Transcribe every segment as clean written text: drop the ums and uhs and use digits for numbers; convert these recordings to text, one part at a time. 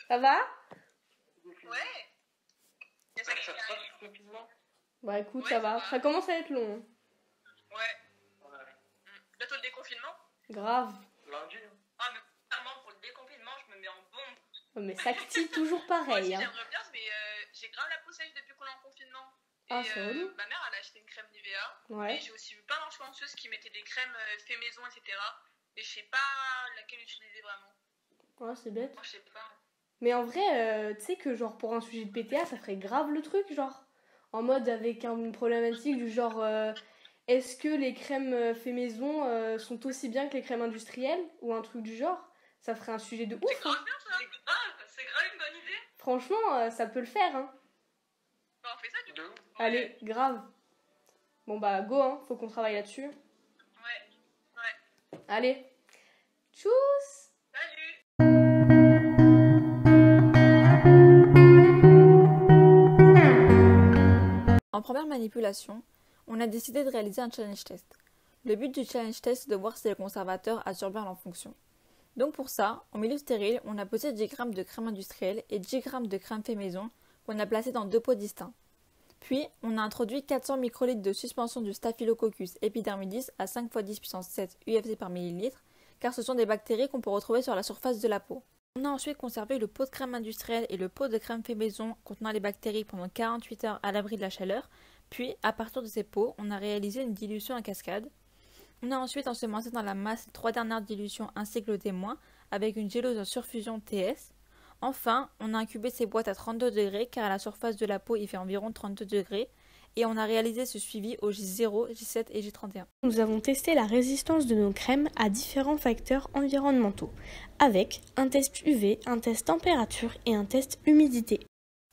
Ça va? Ouais. Y a ça qui arrive. Bah écoute, Ouais, ça ça va. va. Ça commence à être long. Ouais. Bientôt le déconfinement. Grave. Lundi. Ah, mais clairement, pour le déconfinement, je me mets en bombe. Mais ça active toujours Moi pareil. aussi, Hein. j'aimerais bien, mais j'ai grave la peau sèche depuis qu'on est en confinement. Ah, Et c'est relou. ma mère, elle a acheté une crème Nivea. Ouais. Et j'ai aussi vu plein d'influenceuses qui mettaient des crèmes fait maison, etc. Et je sais pas laquelle utiliser vraiment. Ouais, c'est bête. Moi, je sais pas. Mais en vrai, tu sais que genre pour un sujet de PTA, ça ferait grave le truc, genre. En mode avec une problématique du genre est-ce que les crèmes fait maison sont aussi bien que les crèmes industrielles ou un truc du genre. Ça ferait un sujet de C'est ouf. Hein. grave bien ça. C'est grave une bonne idée. Franchement, ça peut le faire. Hein. Bah, on fait ça du coup. Allez, grave. Bon bah go, hein. Faut qu'on travaille là-dessus. Ouais. Allez. Tchuss. Salut. En première manipulation, on a décidé de réaliser un challenge test. Le but du challenge test est de voir si les conservateurs assurent bien leur fonction. Donc pour ça, en milieu stérile, on a posé 10 g de crème industrielle et 10 g de crème fait maison qu'on a placés dans 2 pots distincts. Puis, on a introduit 400 microlitres de suspension du Staphylococcus epidermidis à 5 × 10 puissance 7 UFC par millilitre, car ce sont des bactéries qu'on peut retrouver sur la surface de la peau. On a ensuite conservé le pot de crème industrielle et le pot de crème fait maison contenant les bactéries pendant 48 heures à l'abri de la chaleur, puis, à partir de ces pots, on a réalisé une dilution en cascade. On a ensuite ensemencé dans la masse les 3 dernières dilutions ainsi que le témoin, avec une gélose en surfusion TS. Enfin, on a incubé ces boîtes à 32 degrés car à la surface de la peau il fait environ 32 degrés et on a réalisé ce suivi au J0, J7 et J31. Nous avons testé la résistance de nos crèmes à différents facteurs environnementaux avec un test UV, un test température et un test humidité.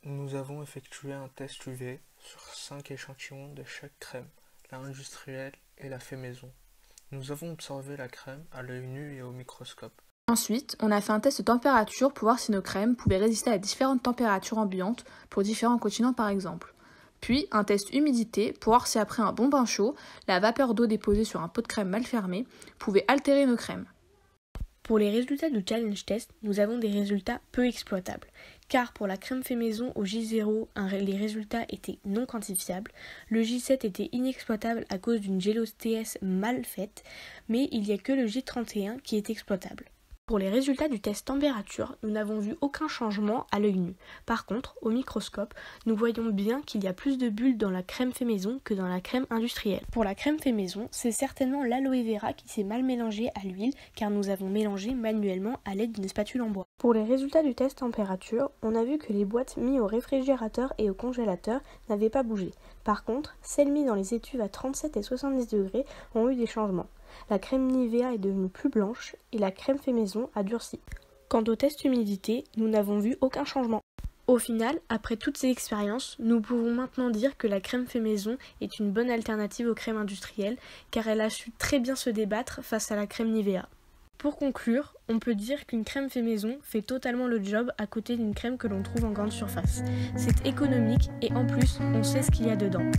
Nous avons effectué un test UV sur 5 échantillons de chaque crème, la industrielle et la fait maison. Nous avons observé la crème à l'œil nu et au microscope. Ensuite, on a fait un test de température pour voir si nos crèmes pouvaient résister à différentes températures ambiantes pour différents continents par exemple. Puis un test humidité pour voir si après un bon bain chaud, la vapeur d'eau déposée sur un pot de crème mal fermé pouvait altérer nos crèmes. Pour les résultats du challenge test, nous avons des résultats peu exploitables. Car pour la crème fait maison au J0, les résultats étaient non quantifiables. Le J7 était inexploitable à cause d'une gélose TS mal faite, mais il n'y a que le J31 qui est exploitable. Pour les résultats du test température, nous n'avons vu aucun changement à l'œil nu. Par contre, au microscope, nous voyons bien qu'il y a plus de bulles dans la crème fait maison que dans la crème industrielle. Pour la crème fait maison, c'est certainement l'aloe vera qui s'est mal mélangé à l'huile car nous avons mélangé manuellement à l'aide d'une spatule en bois. Pour les résultats du test température, on a vu que les boîtes mises au réfrigérateur et au congélateur n'avaient pas bougé. Par contre, celles mises dans les étuves à 37 et 70 degrés ont eu des changements. La crème Nivea est devenue plus blanche et la crème fait maison a durci. Quant au test humidité, nous n'avons vu aucun changement. Au final, après toutes ces expériences, nous pouvons maintenant dire que la crème fait maison est une bonne alternative aux crèmes industrielles car elle a su très bien se débattre face à la crème Nivea. Pour conclure, on peut dire qu'une crème fait maison fait totalement le job à côté d'une crème que l'on trouve en grande surface. C'est économique et en plus, on sait ce qu'il y a dedans.